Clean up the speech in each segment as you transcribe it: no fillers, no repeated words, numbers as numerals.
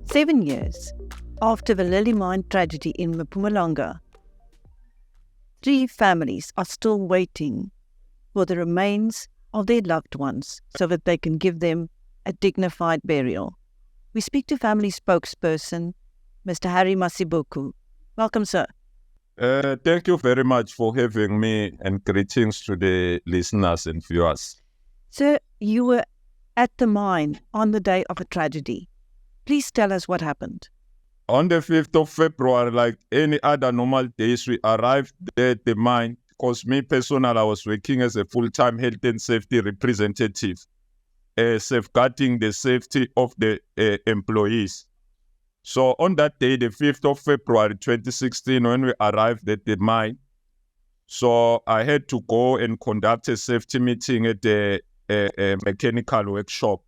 7 years after the Lily Mine tragedy in Mpumalanga, 3 families are still waiting for the remains of their loved ones so that they can give them a dignified burial. We speak to family spokesperson, Mr Harry Mazibuko. Welcome, sir. Thank you very much for having me, and greetings to the listeners and viewers. Sir, you were at the mine on the day of the tragedy. Please tell us what happened. On the 5th of February, like any other normal days, we arrived there at the mine because me personally, I was working as a full-time health and safety representative, safeguarding the safety of the employees. So on that day, the 5th of February 2016, when we arrived at the mine, so I had to go and conduct a safety meeting at the mechanical workshop.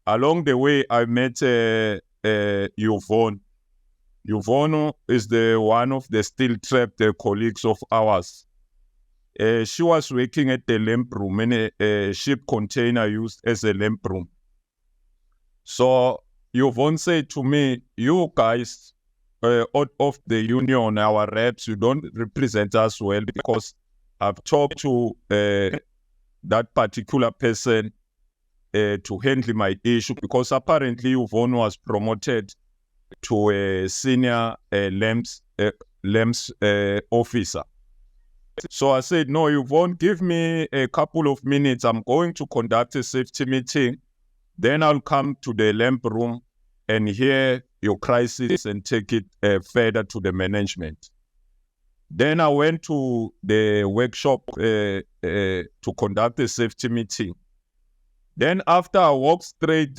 Along the way, I met Youvonne. Youvonne is one of the steel trapped colleagues of ours. She was working at the lamp room, in a ship container used as a lamp room. So Youvonne said to me, you guys out of the union, our reps, you don't represent us well, because I've talked to that particular person to handle my issue, because apparently Youvonne was promoted to a senior LAMS officer. So I said, no, Youvonne, give me a couple of minutes. I'm going to conduct a safety meeting. Then I'll come to the lamp room and hear your crisis and take it further to the management. Then I went to the workshop to conduct a safety meeting. Then after I walked straight,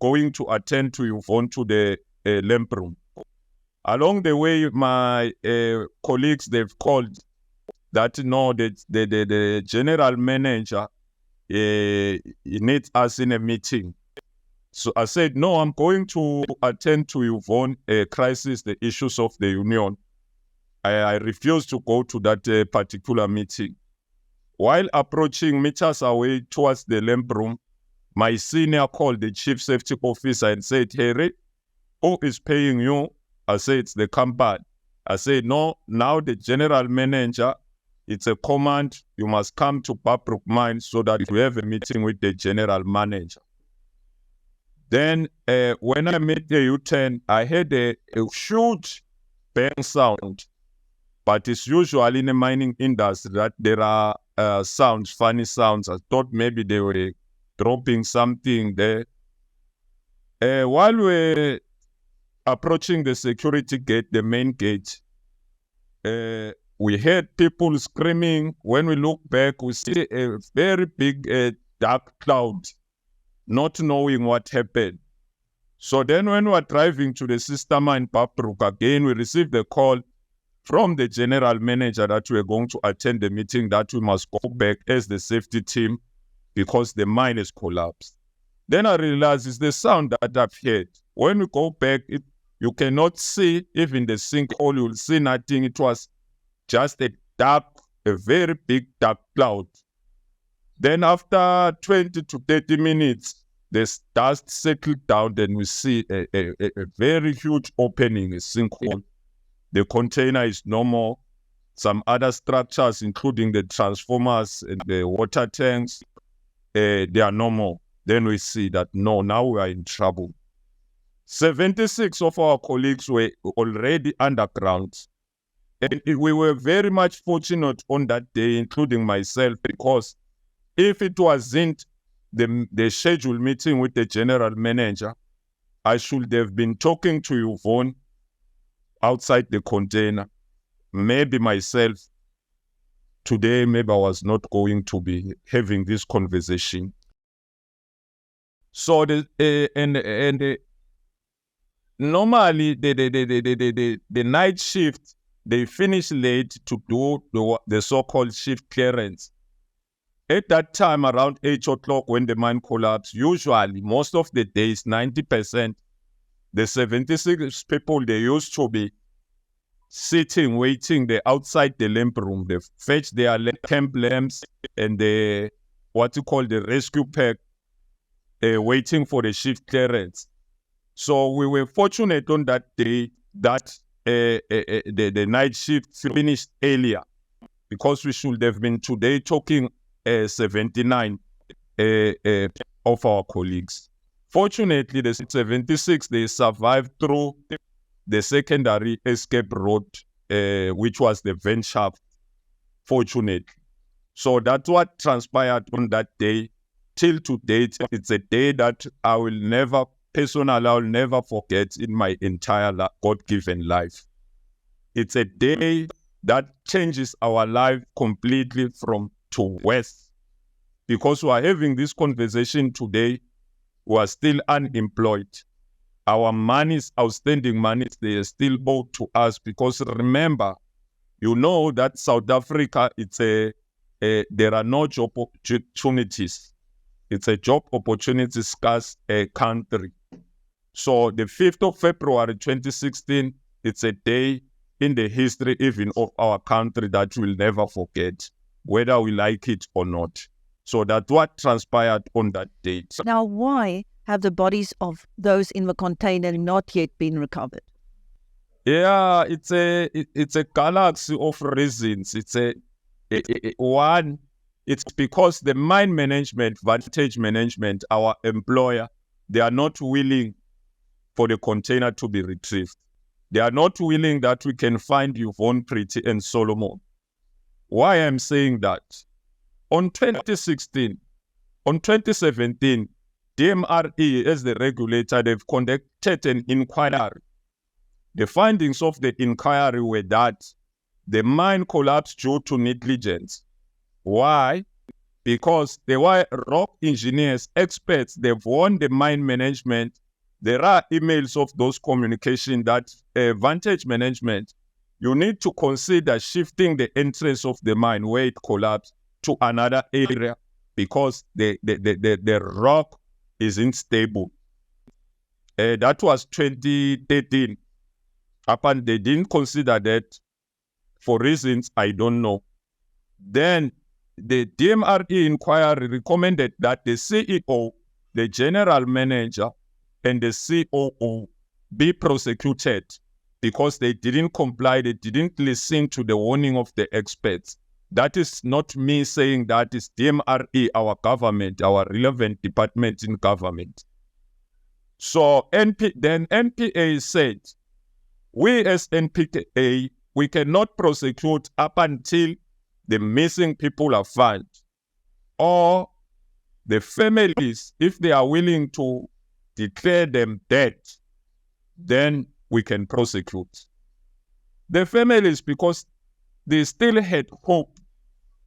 going to attend to Youvonne to the lamp room. Along the way, my colleagues, they've called that, no, the general manager he needs us in a meeting. So I said, no, I'm going to attend to Youvonne crisis, the issues of the union. I refused to go to that particular meeting. While approaching meters away towards the lamp room, my senior called the chief safety officer and said, Harry, who is paying you? I said, it's the company. I said, no, now the general manager, it's a command. You must come to Babrook Mine so that we have a meeting with the general manager. Then when I met the U-turn, I heard a huge bang sound. But it's usually in the mining industry that there are sounds, funny sounds. I thought maybe they were dropping something there. While we're approaching the security gate, the main gate, we heard people screaming. When we look back, we see a very big dark cloud, not knowing what happened. So then when we were driving to the sister mine, Babrook, again, we received a call from the general manager that we are going to attend the meeting, that we must go back as the safety team because the mine is collapsed. Then I realized it's the sound that I've heard. When we go back, you cannot see even the sinkhole, you'll see nothing. It was just a very big dark cloud. Then after 20 to 30 minutes, the dust settled down, then we see a very huge opening, a sinkhole. The container is normal. Some other structures, including the transformers and the water tanks, they are normal. Then we see that, no, now we are in trouble. 76 of our colleagues were already underground. And we were very much fortunate on that day, including myself, because if it wasn't the scheduled meeting with the general manager, I should have been talking to Youvonne outside the container. Maybe myself, today, maybe I was not going to be having this conversation. So normally the night shift, they finish late to do the so-called shift clearance. At that time, around 8 o'clock when the mine collapsed, usually most of the days, 90%, the 76 people, they used to be sitting, waiting outside the lamp room. They fetch their camp lamps and the rescue pack. waiting for the shift clearance. So we were fortunate on that day that the night shift finished earlier, because we should have been today talking 79 of our colleagues. Fortunately, the 76, they survived through the secondary escape route, which was the vent shaft, fortunately. So that's what transpired on that day. Till to date, it's a day that I will never forget in my entire God-given life. It's a day that changes our life completely from to west. Because we are having this conversation today, we are still unemployed. Our monies, outstanding monies, they are still owed to us. Because remember, you know that South Africa, there are no job opportunities. It's a job opportunity scarce country. So the 5th of February 2016, it's a day in the history even of our country that we'll never forget, whether we like it or not. So that's what transpired on that date. Now, why have the bodies of those in the container not yet been recovered? Yeah, it's a galaxy of reasons. One, it's because the mine management, vantage management, our employer, they are not willing for the container to be retrieved. They are not willing that we can find Youvonne, Pretty, and Solomon. Why I'm saying that? On 2017, DMRE, as the regulator, they've conducted an inquiry. The findings of the inquiry were that the mine collapsed due to negligence. Why? Because they were rock engineers, experts, they've won the mine management. There are emails of those communication that vantage management, you need to consider shifting the entrance of the mine where it collapsed to another area, because the rock is unstable. That was 2013. Upon they didn't consider that for reasons I don't know. Then the DMRE inquiry recommended that the CEO, the general manager, and the COO be prosecuted because they didn't comply, they didn't listen to the warning of the experts. That is not me saying that, is DMRE, our government, our relevant department in government. So then NPA said, we as NPA, we cannot prosecute up until the missing people are found, or the families, if they are willing to declare them dead, then we can prosecute. The families, because they still had hope.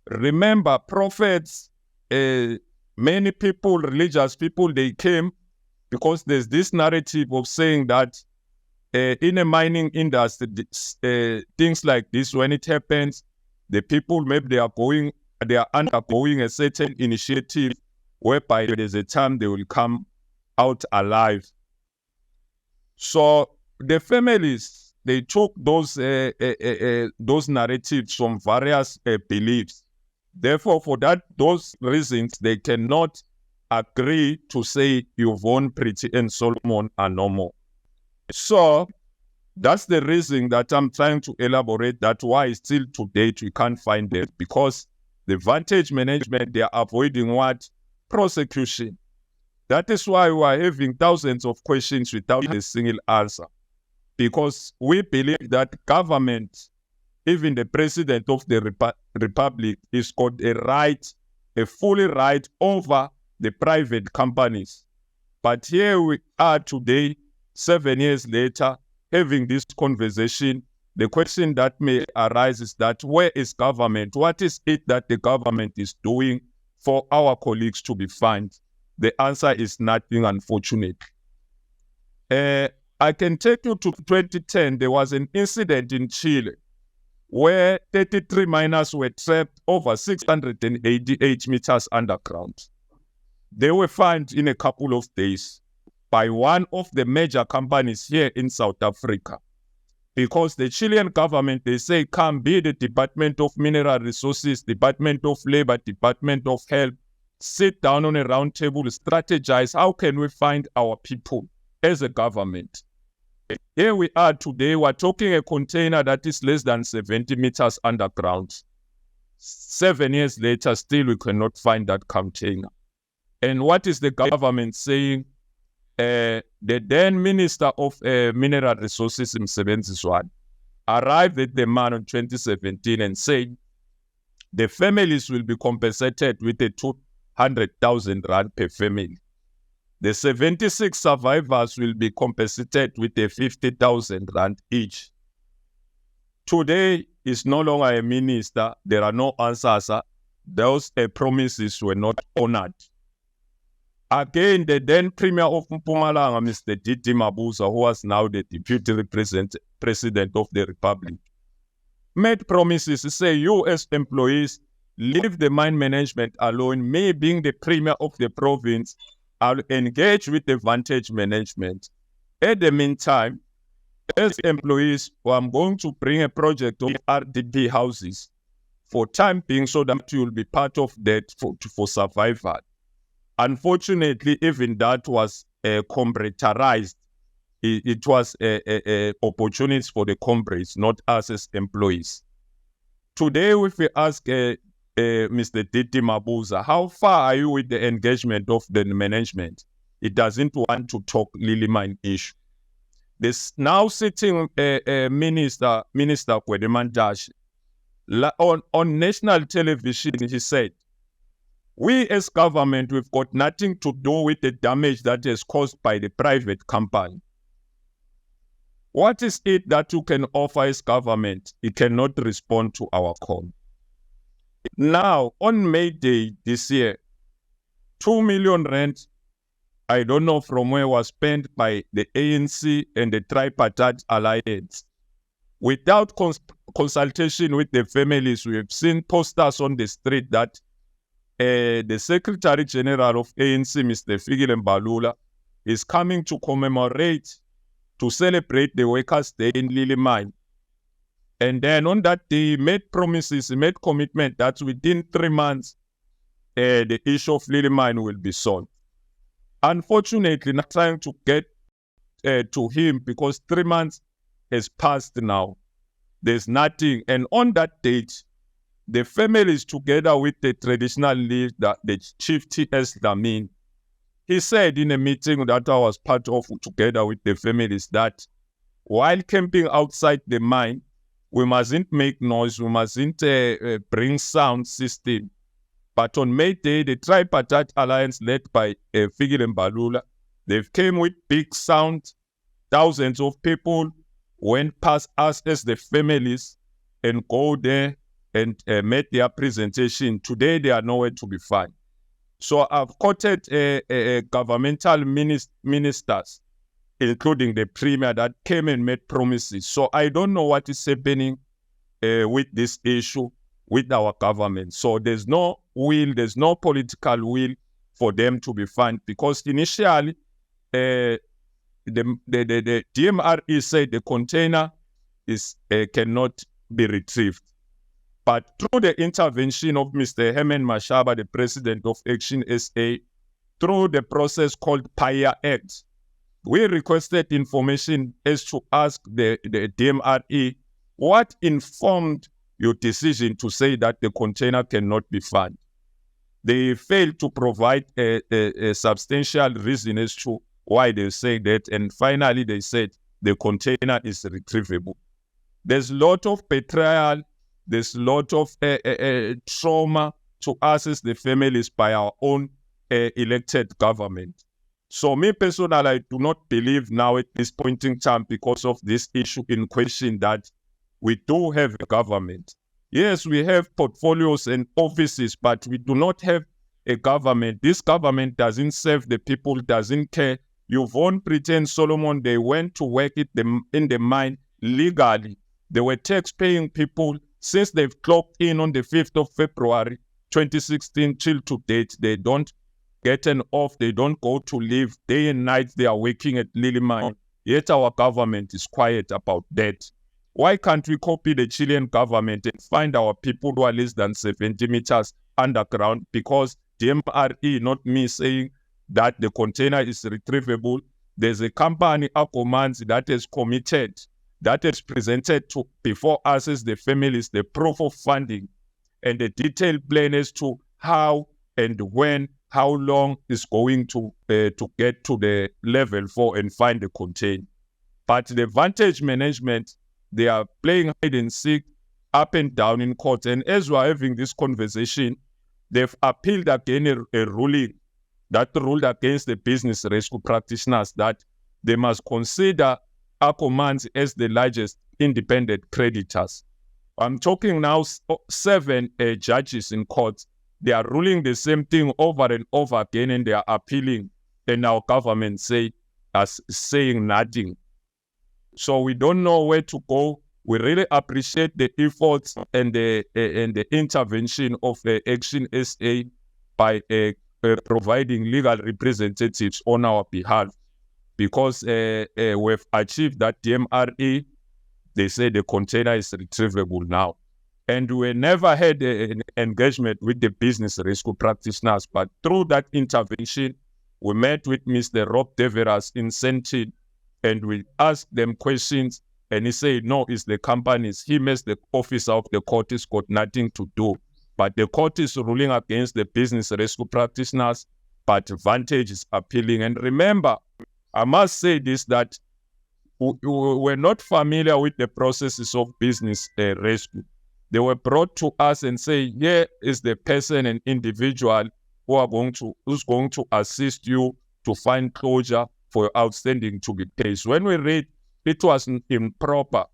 Remember, prophets, many people, religious people, they came because there's this narrative of saying that in a mining industry, things like this, when it happens, the people, maybe they are undergoing a certain initiative whereby there's a time they will come out alive. So the families, they took those narratives from various beliefs. Therefore, for those reasons, they cannot agree to say Youvonne, Pretty, and Solomon are no more. So that's the reason that I'm trying to elaborate that why still to date we can't find them, because the vantage management, they are avoiding what? Prosecution. That is why we are having thousands of questions without a single answer, because we believe that government, even the president of the republic, is got a fully right over the private companies. But here we are today, 7 years later, having this conversation. The question that may arise is that where is government? What is it that the government is doing for our colleagues to be found? The answer is nothing, unfortunately. I can take you to 2010. There was an incident in Chile where 33 miners were trapped over 688 meters underground. They were found in a couple of days by one of the major companies here in South Africa, because the Chilean government, they say, can be the Department of Mineral Resources, Department of Labor, Department of Health, sit down on a round table, strategize, how can we find our people as a government? Here we are today, we're talking a container that is less than 70 meters underground. 7 years later, still we cannot find that container. And what is the government saying? The then Minister of Mineral Resources, Mosebenzi Zwane, arrived at the man in 2017 and said the families will be compensated with a 200,000 rand per family. The 76 survivors will be compensated with a 50,000 rand each. Today is no longer a minister. There are no answers. Those promises were not honored. Again, the then Premier of Mpumalanga, Mr. Mabuza, who was now the Deputy President of the Republic, made promises to say, you as employees, leave the mine management alone. Me being the Premier of the province, I'll engage with the vantage management. At the meantime, as employees, I'm going to bring a project of RDP houses for time being so that you will be part of that for survival. Unfortunately, even that was comrades. It was opportunities for the comrades, not us as employees. Today, if we ask Mr. Mabuza, how far are you with the engagement of the management? It doesn't want to talk Lily Mine issue. This now sitting Minister Kwedemandash on national television, he said, we as government, we've got nothing to do with the damage that is caused by the private company. What is it that you can offer as government? It cannot respond to our call. Now, on May Day this year, 2 million rand, I don't know from where, was spent by the ANC and the Tripartite Alliance. Without consultation with the families, we have seen posters on the street that the Secretary-General of ANC, Mr Fikile Mbalula, is coming to commemorate, to celebrate the Workers' Day in Lily Mine. And then on that day, he made promises, he made commitment that within 3 months, the issue of Lily Mine will be solved. Unfortunately, not trying to get to him because 3 months has passed now. There's nothing. And on that date, the families, together with the traditional leader, the Chief T.S. Lamin, he said in a meeting that I was part of together with the families that while camping outside the mine, we mustn't make noise, we mustn't bring sound system. But on May Day, the Tripartite Alliance led by Fikile Mbalula, they came with big sound. Thousands of people went past us as the families and go there and made their presentation. Today, they are nowhere to be found. So I've quoted governmental ministers, including the Premier, that came and made promises. So I don't know what is happening with this issue with our government. So there's no will, there's no political will for them to be found, because initially the DMRE said the container cannot be retrieved. But through the intervention of Mr. Herman Mashaba, the president of ActionSA, through the process called PIA Act, we requested information as to ask the DMRE what informed your decision to say that the container cannot be found. They failed to provide a substantial reason as to why they say that, and finally they said the container is retrievable. There's a lot of betrayal, there's a lot of trauma to us as the families by our own elected government. So me personally, I do not believe now at this point in time, because of this issue in question, that we do have a government. Yes, we have portfolios and offices, but we do not have a government. This government doesn't serve the people, doesn't care. Youvounne pretend Solomon, they went to work in the mine legally. They were tax-paying people. Since they've clocked in on the 5th of February 2016 till to date, they don't get an off, they don't go to leave. Day and night they are working at Lily Mine. Yet our government is quiet about that. Why can't we copy the Chilean government and find our people who are less than 70 meters underground? Because DMRE, not me saying that the container is retrievable. There's a company, Akomanzi, that is committed, that is presented to before us as the families, the proof of funding and the detailed plan as to how and when, how long is going to get to the level 4 and find the container. But the vantage management, they are playing hide and seek up and down in court. And as we're having this conversation, they've appealed again a ruling that ruled against the business rescue practitioners that they must consider Akomanzi as the largest independent creditors. I'm talking now 7 judges in court. They are ruling the same thing over and over again, and they are appealing. And our government saying nothing. So we don't know where to go. We really appreciate the efforts and the intervention of ActionSA by providing legal representatives on our behalf, because we've achieved that DMRE. They say the container is retrievable now. And we never had an engagement with the business rescue practitioners, but through that intervention, we met with Mr. Rob Deveras in Sentin, and we asked them questions, and he said, no, it's the companies. Him as the officer of the court has got nothing to do. But the court is ruling against the business rescue practitioners, but Vantage is appealing. And remember, I must say this, that we're not familiar with the processes of business rescue. They were brought to us and say, here is the person and individual who's going to assist you to find closure for your outstanding to be paid. So when we read, it was improper,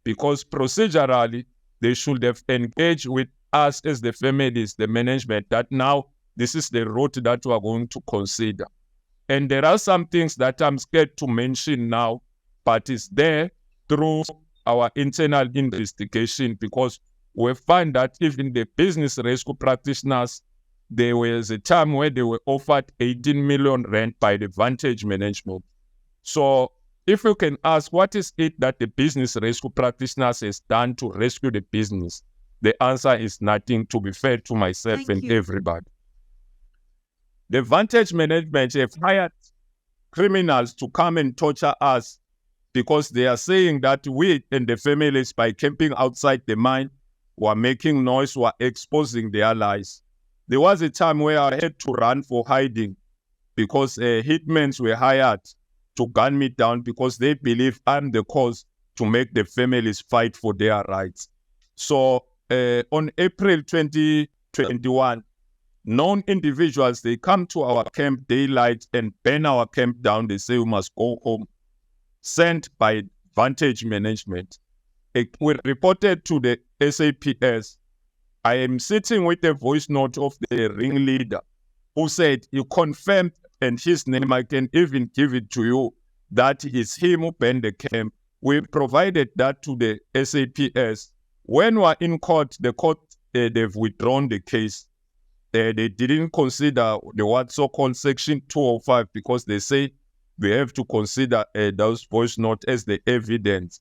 because procedurally, they should have engaged with us as the families, the management, that now this is the route that we are going to consider. And there are some things that I'm scared to mention now, but it's there through our internal investigation, because we find that even the business rescue practitioners, there was a time where they were offered 18 million rand by the Vantage management. So if you can ask, what is it that the business rescue practitioners has done to rescue the business? The answer is nothing, to be fair to myself and everybody. The Vantage management have hired criminals to come and torture us, because they are saying that we and the families, by camping outside the mine, were making noise, were exposing their lies. There was a time where I had to run for hiding, because hitmen were hired to gun me down, because they believe I'm the cause to make the families fight for their rights. So on April 2021, known individuals, they come to our camp daylight and burn our camp down. They say we must go home, sent by Vantage management. We reported to the SAPS. I am sitting with a voice note of the ringleader who said, you confirmed, and his name, I can even give it to you, that it's him who burned the camp. We provided that to the SAPS. When we're in court, the court, they've withdrawn the case. They didn't consider the what so-called Section 205, because they say we have to consider those voice notes as the evidence.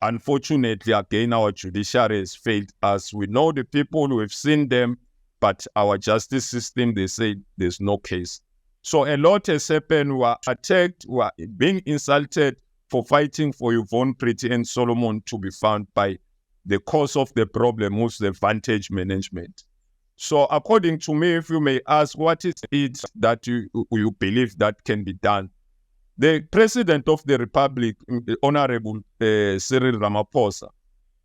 Unfortunately, again, our judiciary has failed us. We know the people, we've seen them, but our justice system, they say there's no case. So a lot has happened. We are attacked, we are being insulted for fighting for Youvonne, Pretty, and Solomon to be found by the cause of the problem, was the Vantage management. So according to me, if you may ask, what is it that you believe that can be done? The President of the Republic, Honorable Cyril Ramaphosa,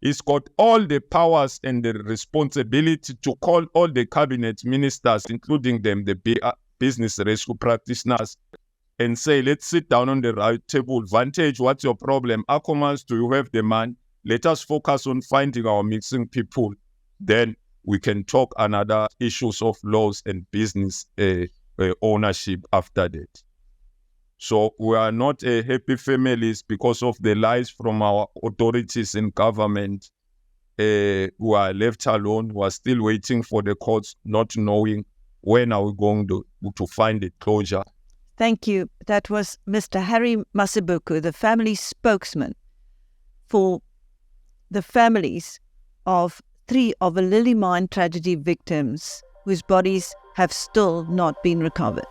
he's got all the powers and the responsibility to call all the cabinet ministers, including them, the business rescue practitioners, and say, let's sit down on the right table. Vantage, what's your problem? Akomans, do you have the man? Let us focus on finding our missing people. Then we can talk another issues of laws and business ownership after that. So we are not happy families because of the lies from our authorities in government who are left alone, who are still waiting for the courts, not knowing when are we going to find a closure. Thank you. That was Mr. Harry Mazibuko, the family spokesman for the families of 3 of a Lily Mine tragedy victims whose bodies have still not been recovered.